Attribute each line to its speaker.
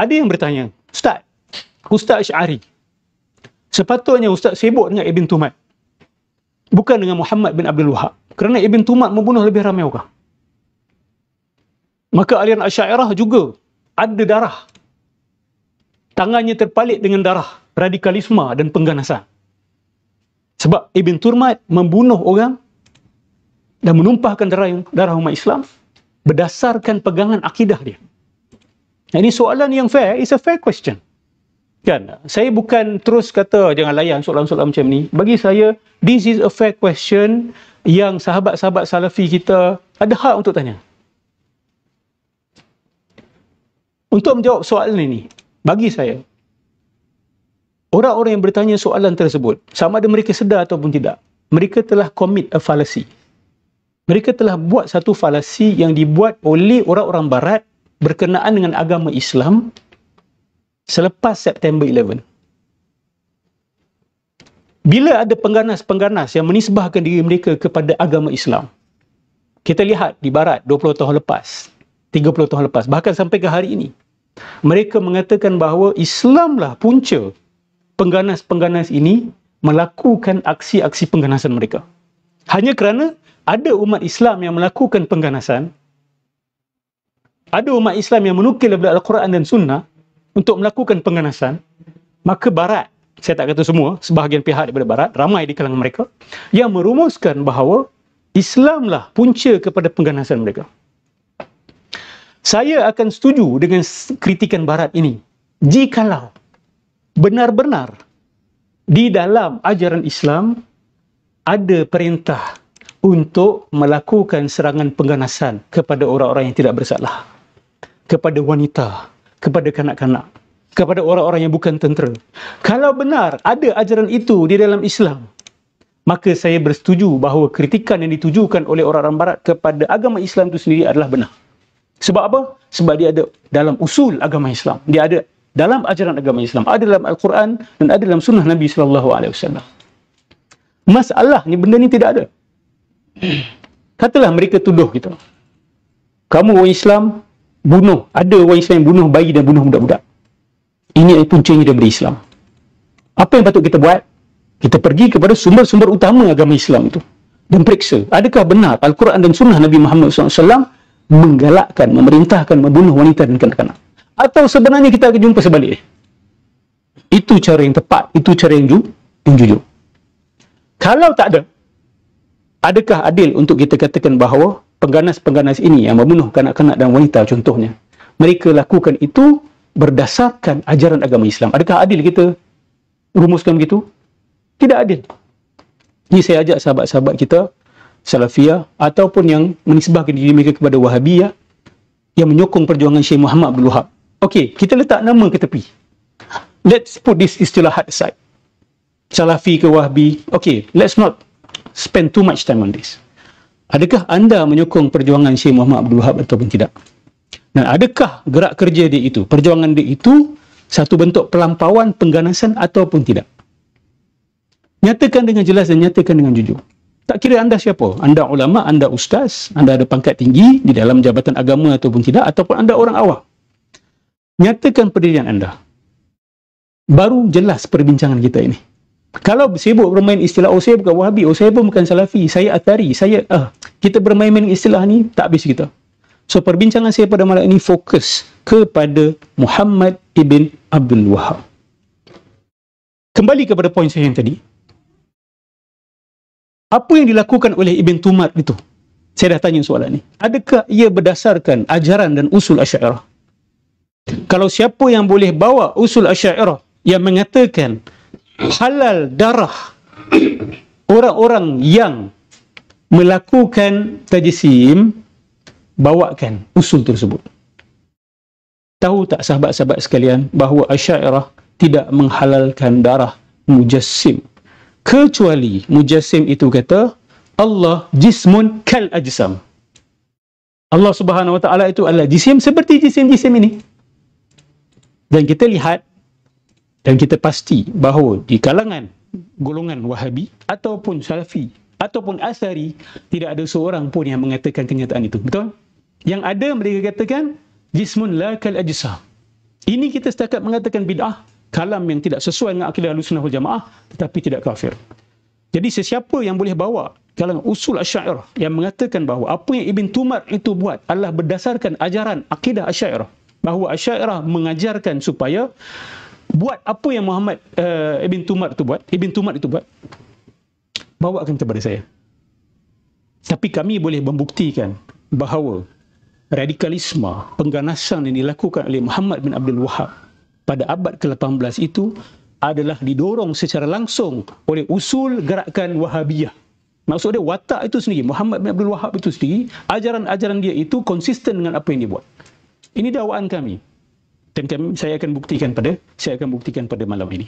Speaker 1: Ada yang bertanya, Ustaz Asy'ari, sepatutnya Ustaz sibuk dengan Ibn Tumat, bukan dengan Muhammad bin Abdul Wahab, kerana Ibn Tumat membunuh lebih ramai orang. Maka aliran Asy'ariyah juga ada darah. Tangannya terpalit dengan darah radikalisme dan pengganasan. Sebab Ibn Tumat membunuh orang dan menumpahkan darah umat Islam berdasarkan pegangan akidah dia. Ini soalan yang fair, it's a fair question. Kan? Saya bukan terus kata jangan layan soalan-soalan macam ni. Bagi saya, this is a fair question yang sahabat-sahabat salafi kita ada hak untuk tanya. Untuk menjawab soalan ini, bagi saya, orang-orang yang bertanya soalan tersebut, sama ada mereka sedar ataupun tidak, mereka telah commit a fallacy. Mereka telah buat satu falasi yang dibuat oleh orang-orang barat berkenaan dengan agama Islam selepas September 11. Bila ada pengganas-pengganas yang menisbahkan diri mereka kepada agama Islam, kita lihat di barat 20 tahun lepas, 30 tahun lepas, bahkan sampai ke hari ini, mereka mengatakan bahawa Islamlah punca pengganas-pengganas ini melakukan aksi-aksi pengganasan mereka. Hanya kerana ada umat Islam yang melakukan pengganasan, ada umat Islam yang menukil daripada Al-Quran dan Sunnah untuk melakukan pengganasan, maka barat, saya tak kata semua, sebahagian pihak daripada barat, ramai di kalangan mereka, yang merumuskan bahawa Islamlah punca kepada pengganasan mereka. Saya akan setuju dengan kritikan barat ini jikalau benar-benar di dalam ajaran Islam ada perintah untuk melakukan serangan pengganasan kepada orang-orang yang tidak bersalah, kepada wanita, kepada kanak-kanak, kepada orang-orang yang bukan tentera. Kalau benar ada ajaran itu di dalam Islam, maka saya bersetuju bahawa kritikan yang ditujukan oleh orang-orang barat kepada agama Islam itu sendiri adalah benar. Sebab apa? Sebab dia ada dalam usul agama Islam. Dia ada dalam ajaran agama Islam. Ada dalam Al-Quran dan ada dalam sunnah Nabi SAW. Masalah ni, benda ni tidak ada. Katalah mereka tuduh kita, kamu orang Islam bunuh, ada orang Islam yang bunuh bayi dan bunuh budak-budak. Ini puncanya daripada Islam. Apa yang patut kita buat? Kita pergi kepada sumber-sumber utama agama Islam itu dan periksa, adakah benar Al-Quran dan sunnah Nabi Muhammad SAW menggalakkan, memerintahkan membunuh wanita dan kanak-kanak, atau sebenarnya kita akan jumpa sebaliknya. Itu cara yang tepat, itu cara yang jujur. Kalau tak ada, adakah adil untuk kita katakan bahawa pengganas-pengganas ini yang membunuh kanak-kanak dan wanita contohnya, mereka lakukan itu berdasarkan ajaran agama Islam? Adakah adil kita rumuskan begitu? Tidak adil. Ini saya ajak sahabat-sahabat kita Salafiyah ataupun yang menisbahkan diri mereka kepada Wahabiyah yang menyokong perjuangan Syekh Muhammad Abdul Wahab. Okey, kita letak nama ke tepi. Let's put this istilahat aside. Salafi ke Wahabi. Okey, let's not spend too much time on this. Adakah anda menyokong perjuangan Syekh Muhammad Abdul Wahab ataupun tidak? Dan adakah gerak kerja dia itu, perjuangan dia itu satu bentuk pelampauan pengganasan ataupun tidak? Nyatakan dengan jelas dan nyatakan dengan jujur. Tak kira anda siapa, anda ulama, anda ustaz, anda ada pangkat tinggi di dalam jabatan agama ataupun tidak, ataupun anda orang awam. Nyatakan pendirian anda. Baru jelas perbincangan kita ini. Kalau sibuk bermain istilah, saya bukan Wahabi, saya pun bukan Salafi, saya Athari, kita bermain-main istilah ni, tak habis kita. So perbincangan saya pada malam ini fokus kepada Muhammad ibn Abdul Wahab. Kembali kepada poin saya yang tadi. Apa yang dilakukan oleh Ibn Tumat itu? Saya dah tanya soalan ni. Adakah ia berdasarkan ajaran dan usul Asy'ariyah? Kalau siapa yang boleh bawa usul Asy'ariyah yang mengatakan halal darah orang-orang yang melakukan tajsim, bawakan usul tersebut. Tahu tak sahabat-sahabat sekalian bahawa Asy'ariyah tidak menghalalkan darah mujassim, kecuali mujassim itu kata Allah jismun kal ajsam. Allah Subhanahu wa taala itu adalah jisim seperti jisim-jisim ini. Dan kita lihat dan kita pasti bahawa di kalangan golongan Wahabi ataupun Salafi ataupun Athari tidak ada seorang pun yang mengatakan kenyataan itu. Betul? Yang ada mereka katakan jismun la kal ajsam. Ini kita setakat mengatakan bid'ah, kalam yang tidak sesuai dengan akidah Ahlussunnah wal Jamaah, tetapi tidak kafir. Jadi sesiapa yang boleh bawa kalangan usul Asy'ariyah yang mengatakan bahawa apa yang Ibn Tumar itu buat adalah berdasarkan ajaran akidah Asy'ariyah, bahawa Asy'ariyah mengajarkan supaya buat apa yang Ibn Tumar itu buat, bawakan kepada saya. Tapi kami boleh membuktikan bahawa radikalisme, pengganasan yang dilakukan oleh Muhammad bin Abdul Wahab pada abad ke-18 itu adalah didorong secara langsung oleh usul gerakan Wahabiyah. Maksud dia, watak itu sendiri, Muhammad bin Abdul Wahab itu sendiri, ajaran-ajaran dia itu konsisten dengan apa yang dia buat. Ini dakwaan kami. Dan saya akan buktikan pada malam ini.